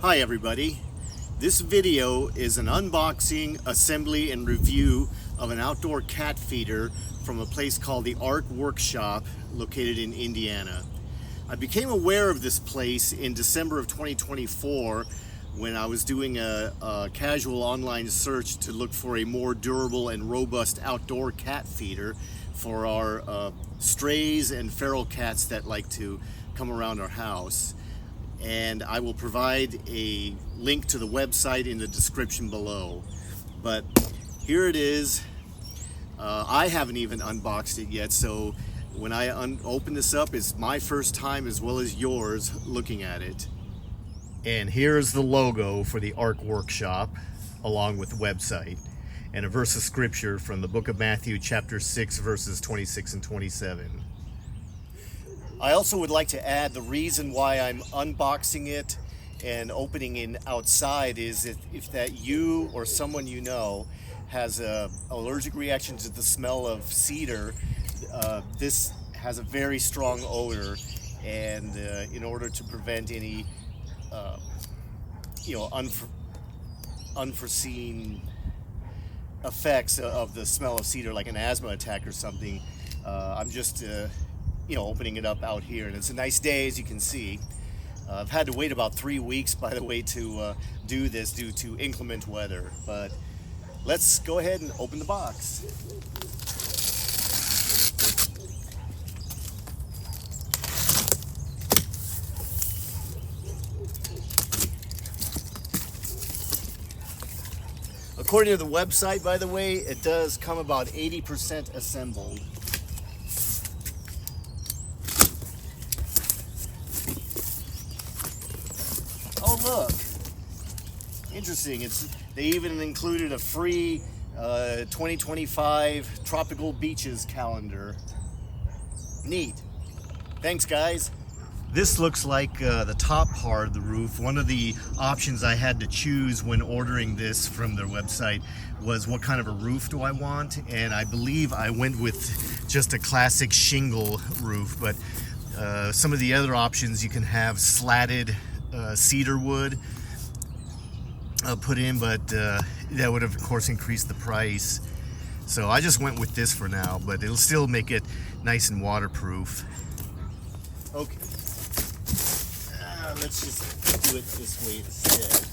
Hi everybody. This video is an unboxing, assembly, and review of an outdoor cat feeder from a place called the Ark Workshop located in Indiana. I became aware of this place in December of 2024 when I was doing a casual online search to look for a more durable and robust outdoor cat feeder for our strays and feral cats that like to come around our house. And I will provide a link to the website in the description below. But here it is. I haven't even unboxed it yet, so when I open this up, it's my first time as well as yours looking at it. And here's the logo for the Ark Workshop along with the website and a verse of scripture from the book of Matthew chapter 6 verses 26 and 27. I also would like to add the reason why I'm unboxing it and opening it outside is if that you or someone you know has an allergic reaction to the smell of cedar, this has a very strong odor, and in order to prevent any unforeseen effects of the smell of cedar, like an asthma attack or something, I'm just opening it up out here, and it's a nice day, as you can see. I've had to wait about 3 weeks, by the way, to do this due to inclement weather, but let's go ahead and open the box. According to the website, by the way, it does come about 80% assembled. Oh, look, interesting. They even included a free 2025 tropical beaches calendar. Neat. Thanks, guys. This looks like the top part of the roof. One of the options I had to choose when ordering this from their website was what kind of a roof do I want, and I believe I went with just a classic shingle roof, but some of the other options you can have slatted cedar wood put in, but that would have of course increased the price, so I just went with this for now, but it'll still make it nice and waterproof. Okay, let's just do it this way instead.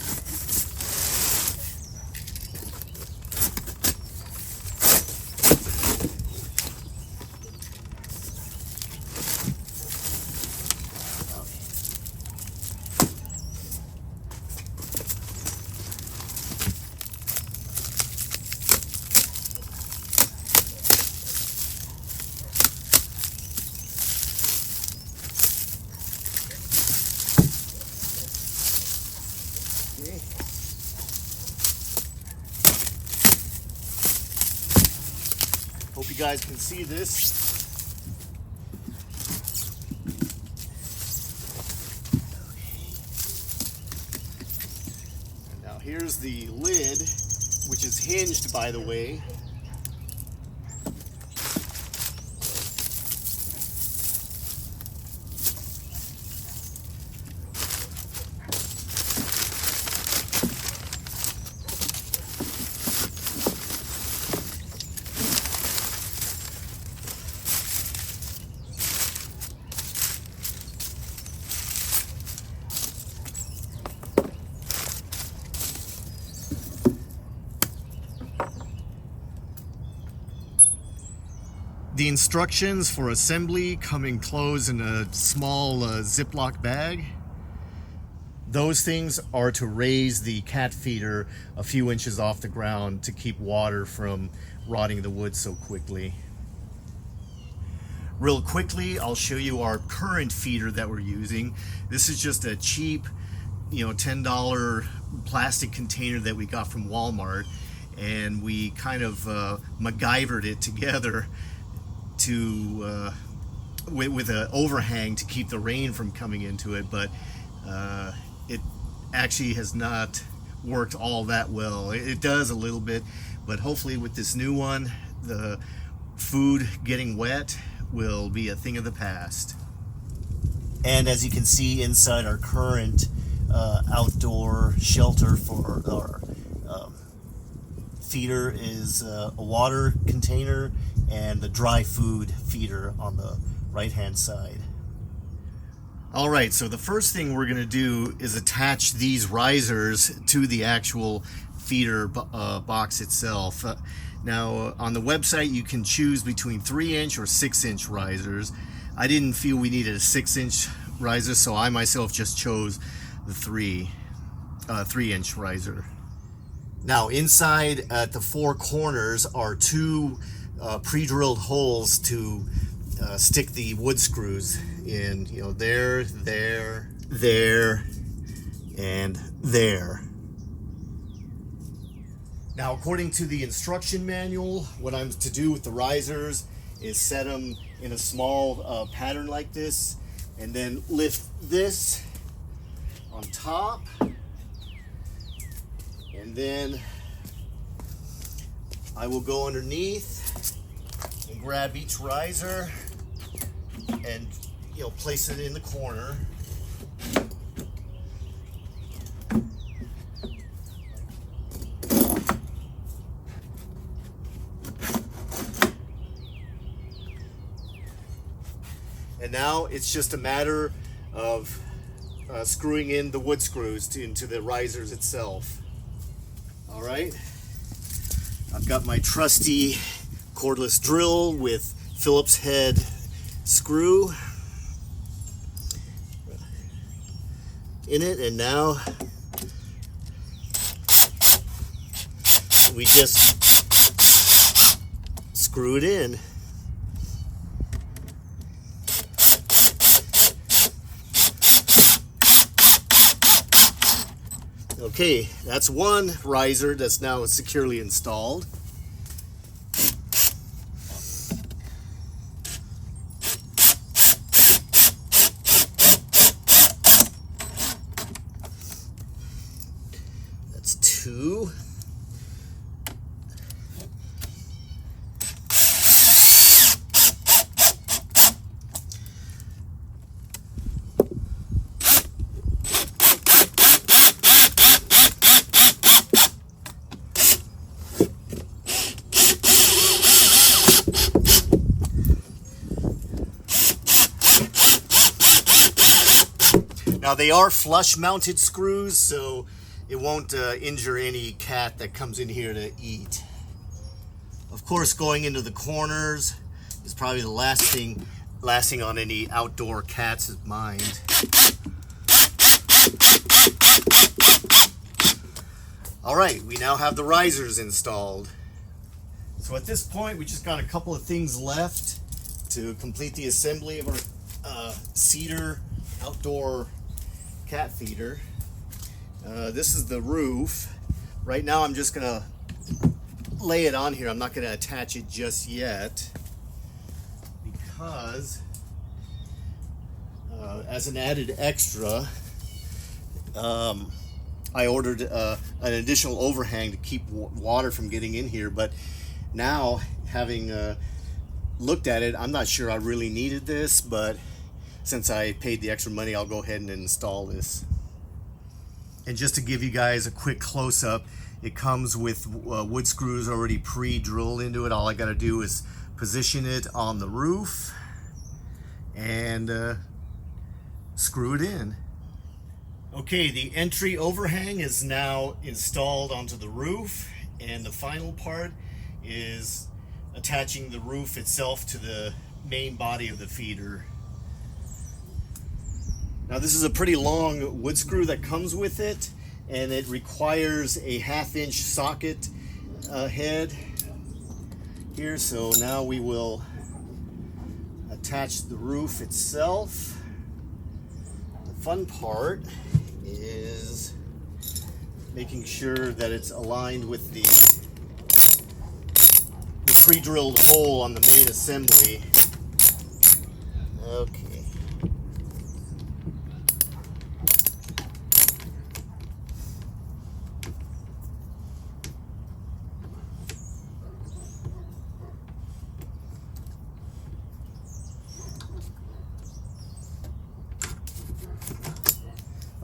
Hope you guys can see this. And now here's the lid, which is hinged, by the way. The instructions for assembly come enclosed in a small Ziploc bag. Those things are to raise the cat feeder a few inches off the ground to keep water from rotting the wood so quickly. Real quickly, I'll show you our current feeder that we're using. This is just a cheap, $10 plastic container that we got from Walmart, and we kind of MacGyvered it together with an overhang to keep the rain from coming into it, but it actually has not worked all that well. It does a little bit, but hopefully with this new one, the food getting wet will be a thing of the past. And as you can see inside our current outdoor shelter for our feeder is a water container and the dry food feeder on the right hand side. Alright, so the first thing we're going to do is attach these risers to the actual feeder box itself. Now on the website you can choose between 3-inch or 6-inch risers. I didn't feel we needed a 6-inch riser, so I myself just chose the 3-inch riser. Now inside at the 4 corners are 2 pre-drilled holes to stick the wood screws in, you know, there, and there. Now, according to the instruction manual, what I'm to do with the risers is set them in a small pattern like this, and then lift this on top, and then I will go underneath and grab each riser and, you know, place it in the corner. And now it's just a matter of screwing in the wood screws into the risers itself. All right, I've got my trusty cordless drill with Phillips head screw in it, and now we just screw it in. Okay, that's one riser that's now securely installed. That's 2. Now they are flush mounted screws, so it won't injure any cat that comes in here to eat. Of course, going into the corners is probably the last thing on any outdoor cat's mind. All right, we now have the risers installed. So at this point, we just got a couple of things left to complete the assembly of our cedar outdoor cat feeder. This is the roof. Right now I'm just gonna lay it on here. I'm not gonna attach it just yet because as an added extra, I ordered an additional overhang to keep water from getting in here, but now having looked at it, I'm not sure I really needed this, but since I paid the extra money, I'll go ahead and install this. And just to give you guys a quick close-up, it comes with wood screws already pre-drilled into it. All I got to do is position it on the roof and screw it in. Okay, the entry overhang is now installed onto the roof, and the final part is attaching the roof itself to the main body of the feeder. Now this is a pretty long wood screw that comes with it, and it requires a 1/2-inch socket head here. So now we will attach the roof itself. The fun part is making sure that it's aligned with the pre-drilled hole on the main assembly. Okay.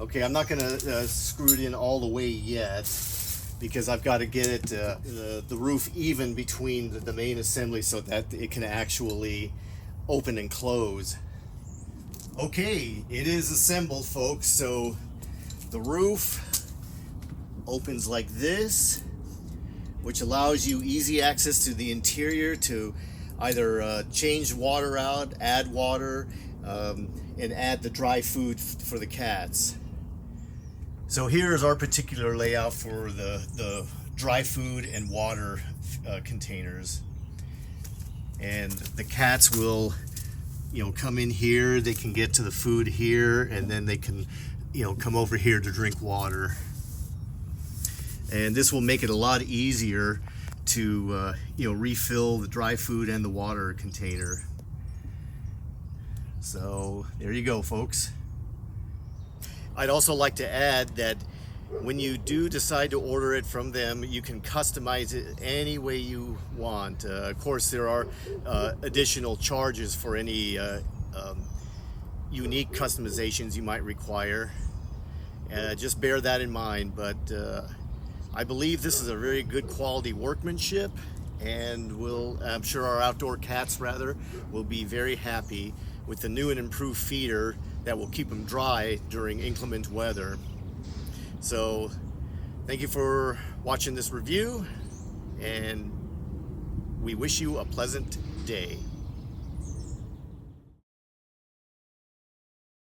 Okay, I'm not gonna screw it in all the way yet because I've got to get it the roof even between the main assembly so that it can actually open and close. Okay, it is assembled, folks. So the roof opens like this, which allows you easy access to the interior to either change water out, add water, and add the dry food for the cats. So here's our particular layout for the dry food and water containers. And the cats will, come in here, they can get to the food here, and then they can, come over here to drink water. And this will make it a lot easier to, refill the dry food and the water container. So there you go, folks. I'd also like to add that when you do decide to order it from them, you can customize it any way you want. Of course, there are additional charges for any unique customizations you might require. Just bear that in mind, but I believe this is a very good quality workmanship, and I'm sure our outdoor cats will be very happy with the new and improved feeder that will keep them dry during inclement weather. So thank you for watching this review, and we wish you a pleasant day.